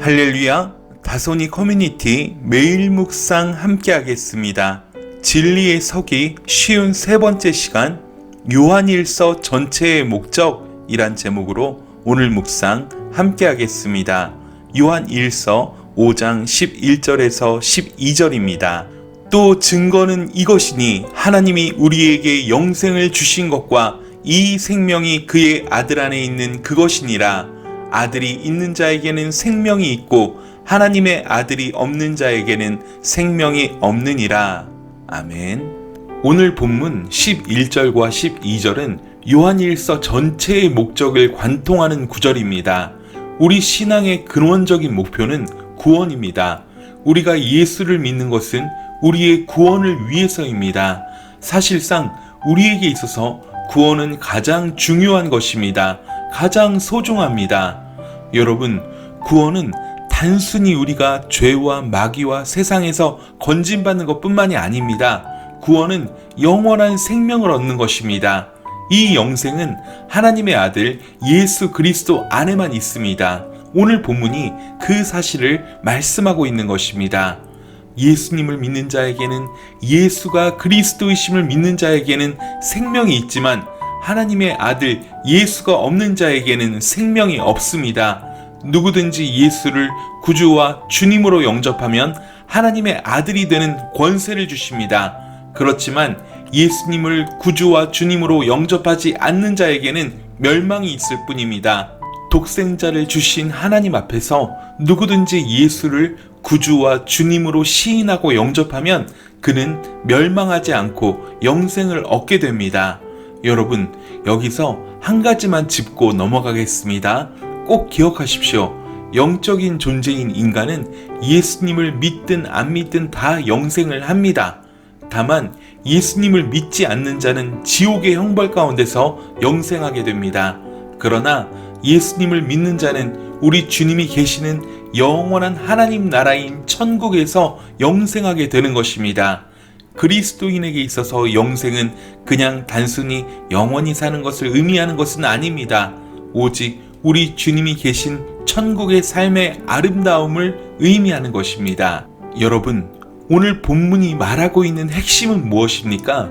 할렐루야, 다소니 커뮤니티 매일 묵상 함께 하겠습니다. 진리의 서기 쉬운 세 번째 시간, 요한일서 전체의 목적이란 제목으로 오늘 묵상 함께 하겠습니다. 요한일서 5장 11절에서 12절입니다. 또 증거는 이것이니 하나님이 우리에게 영생을 주신 것과 이 생명이 그의 아들 안에 있는 그것이니라. 아들이 있는 자에게는 생명이 있고 하나님의 아들이 없는 자에게는 생명이 없느니라. 아멘. 오늘 본문 11절과 12절은 요한일서 전체의 목적을 관통하는 구절입니다. 우리 신앙의 근원적인 목표는 구원입니다. 우리가 예수를 믿는 것은 우리의 구원을 위해서입니다. 사실상 우리에게 있어서 구원은 가장 중요한 것입니다. 가장 소중합니다. 여러분, 구원은 단순히 우리가 죄와 마귀와 세상에서 건진받는 것뿐만이 아닙니다. 구원은 영원한 생명을 얻는 것입니다. 이 영생은 하나님의 아들 예수 그리스도 안에만 있습니다. 오늘 본문이 그 사실을 말씀하고 있는 것입니다. 예수님을 믿는 자에게는, 예수가 그리스도이심을 믿는 자에게는 생명이 있지만 하나님의 아들 예수가 없는 자에게는 생명이 없습니다. 누구든지 예수를 구주와 주님으로 영접하면 하나님의 아들이 되는 권세를 주십니다. 그렇지만 예수님을 구주와 주님으로 영접하지 않는 자에게는 멸망이 있을 뿐입니다. 독생자를 주신 하나님 앞에서 누구든지 예수를 구주와 주님으로 시인하고 영접하면 그는 멸망하지 않고 영생을 얻게 됩니다. 여러분, 여기서 한 가지만 짚고 넘어가겠습니다. 꼭 기억하십시오. 영적인 존재인 인간은 예수님을 믿든 안 믿든 다 영생을 합니다. 다만 예수님을 믿지 않는 자는 지옥의 형벌 가운데서 영생하게 됩니다. 그러나 예수님을 믿는 자는 우리 주님이 계시는 영원한 하나님 나라인 천국에서 영생하게 되는 것입니다. 그리스도인에게 있어서 영생은 그냥 단순히 영원히 사는 것을 의미하는 것은 아닙니다. 오직 우리 주님이 계신 천국의 삶의 아름다움을 의미하는 것입니다. 여러분, 오늘 본문이 말하고 있는 핵심은 무엇입니까?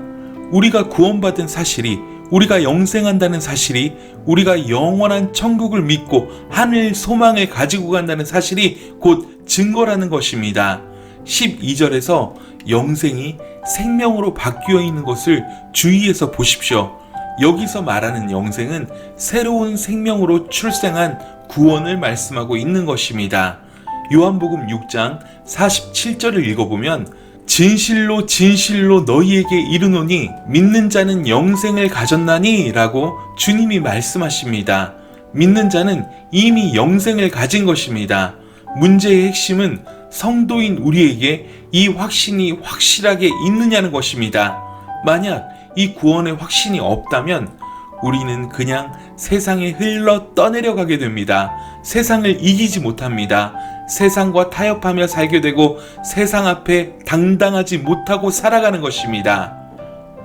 우리가 구원받은 사실이, 우리가 영생한다는 사실이, 우리가 영원한 천국을 믿고 하늘 소망을 가지고 간다는 사실이 곧 증거라는 것입니다. 12절에서 영생이 생명으로 바뀌어 있는 것을 주의해서 보십시오. 여기서 말하는 영생은 새로운 생명으로 출생한 구원을 말씀하고 있는 것입니다. 요한복음 6장 47절을 읽어보면 진실로 진실로 너희에게 이르노니 믿는 자는 영생을 가졌나니 라고 주님이 말씀하십니다. 믿는 자는 이미 영생을 가진 것입니다. 문제의 핵심은 성도인 우리에게 이 확신이 확실하게 있느냐는 것입니다. 만약 이 구원의 확신이 없다면 우리는 그냥 세상에 흘러 떠내려가게 됩니다. 세상을 이기지 못합니다. 세상과 타협하며 살게 되고 세상 앞에 당당하지 못하고 살아가는 것입니다.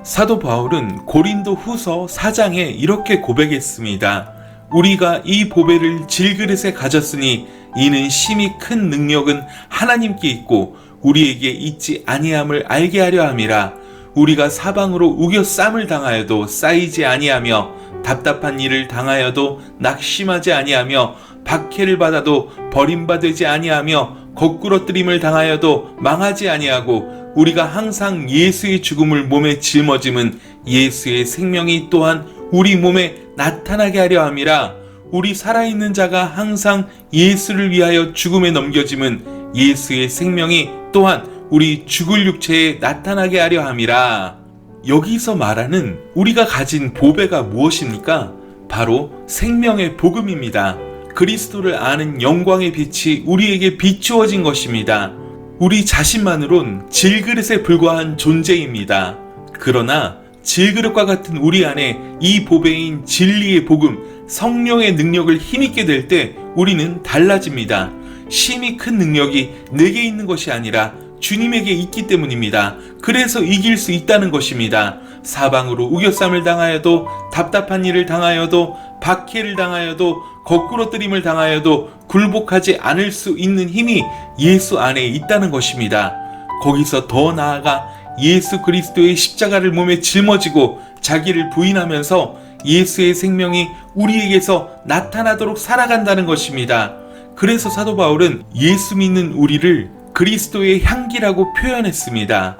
사도 바울은 고린도 후서 4장에 이렇게 고백했습니다. 우리가 이 보배를 질그릇에 가졌으니 이는 심히 큰 능력은 하나님께 있고 우리에게 있지 아니함을 알게 하려 함이라. 우리가 사방으로 우겨쌈을 당하여도 쌓이지 아니하며 답답한 일을 당하여도 낙심하지 아니하며 박해를 받아도 버림받지 아니하며 거꾸러뜨림을 당하여도 망하지 아니하고 우리가 항상 예수의 죽음을 몸에 짊어짐은 예수의 생명이 또한 우리 몸에 나타나게 하려 함이라. 우리 살아있는 자가 항상 예수를 위하여 죽음에 넘겨짐은 예수의 생명이 또한 우리 죽을 육체에 나타나게 하려 함이라. 여기서 말하는 우리가 가진 보배가 무엇입니까? 바로 생명의 복음입니다. 그리스도를 아는 영광의 빛이 우리에게 비추어진 것입니다. 우리 자신만으론 질그릇에 불과한 존재입니다. 그러나 질그릇과 같은 우리 안에 이 보배인 진리의 복음, 성령의 능력을 힘입게 될 때 우리는 달라집니다. 심히 큰 능력이 내게 있는 것이 아니라 주님에게 있기 때문입니다. 그래서 이길 수 있다는 것입니다. 사방으로 우겨쌈을 당하여도 답답한 일을 당하여도 박해를 당하여도 거꾸로뜨림을 당하여도 굴복하지 않을 수 있는 힘이 예수 안에 있다는 것입니다. 거기서 더 나아가 예수 그리스도의 십자가를 몸에 짊어지고 자기를 부인하면서 예수의 생명이 우리에게서 나타나도록 살아간다는 것입니다. 그래서 사도 바울은 예수 믿는 우리를 그리스도의 향기라고 표현했습니다.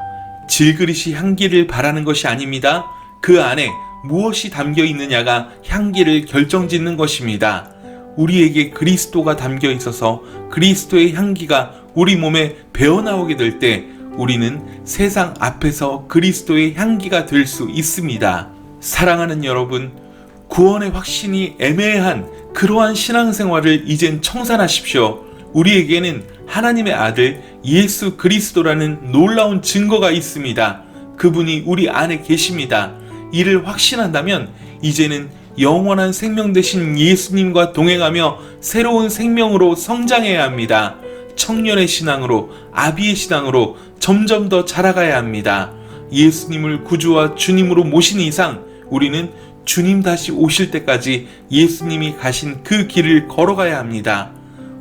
질그릇이 향기를 바라는 것이 아닙니다. 그 안에 무엇이 담겨 있느냐가 향기를 결정짓는 것입니다. 우리에게 그리스도가 담겨 있어서 그리스도의 향기가 우리 몸에 배어나오게 될 때 우리는 세상 앞에서 그리스도의 향기가 될 수 있습니다. 사랑하는 여러분, 구원의 확신이 애매한 그러한 신앙생활을 이젠 청산하십시오. 우리에게는 하나님의 아들 예수 그리스도라는 놀라운 증거가 있습니다. 그분이 우리 안에 계십니다. 이를 확신한다면 이제는 영원한 생명 되신 예수님과 동행하며 새로운 생명으로 성장해야 합니다. 청년의 신앙으로, 아비의 신앙으로 점점 더 자라가야 합니다. 예수님을 구주와 주님으로 모신 이상 우리는 주님 다시 오실 때까지 예수님이 가신 그 길을 걸어가야 합니다.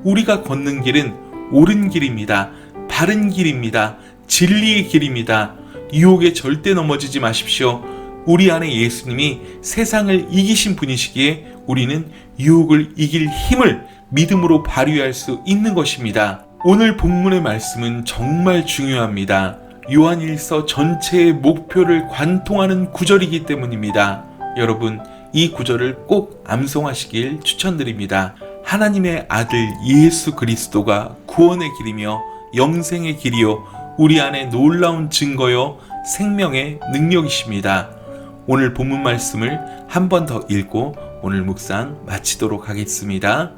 우리가 걷는 길은 옳은 길입니다. 바른 길입니다. 진리의 길입니다. 유혹에 절대 넘어지지 마십시오. 우리 안에 예수님이 세상을 이기신 분이시기에 우리는 유혹을 이길 힘을 믿음으로 발휘할 수 있는 것입니다. 오늘 본문의 말씀은 정말 중요합니다. 요한일서 전체의 목표를 관통하는 구절이기 때문입니다. 여러분, 이 구절을 꼭 암송하시길 추천드립니다. 하나님의 아들 예수 그리스도가 구원의 길이며 영생의 길이요 우리 안에 놀라운 증거요 생명의 능력이십니다. 오늘 본문 말씀을 한 번 더 읽고 오늘 묵상 마치도록 하겠습니다.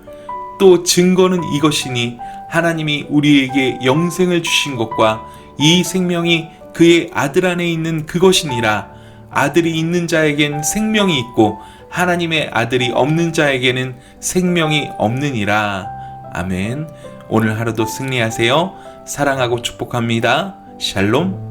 또 증거는 이것이니 하나님이 우리에게 영생을 주신 것과 이 생명이 그의 아들 안에 있는 그것이니라. 아들이 있는 자에겐 생명이 있고 하나님의 아들이 없는 자에게는 생명이 없느니라. 아멘. 오늘 하루도 승리하세요. 사랑하고 축복합니다. 샬롬.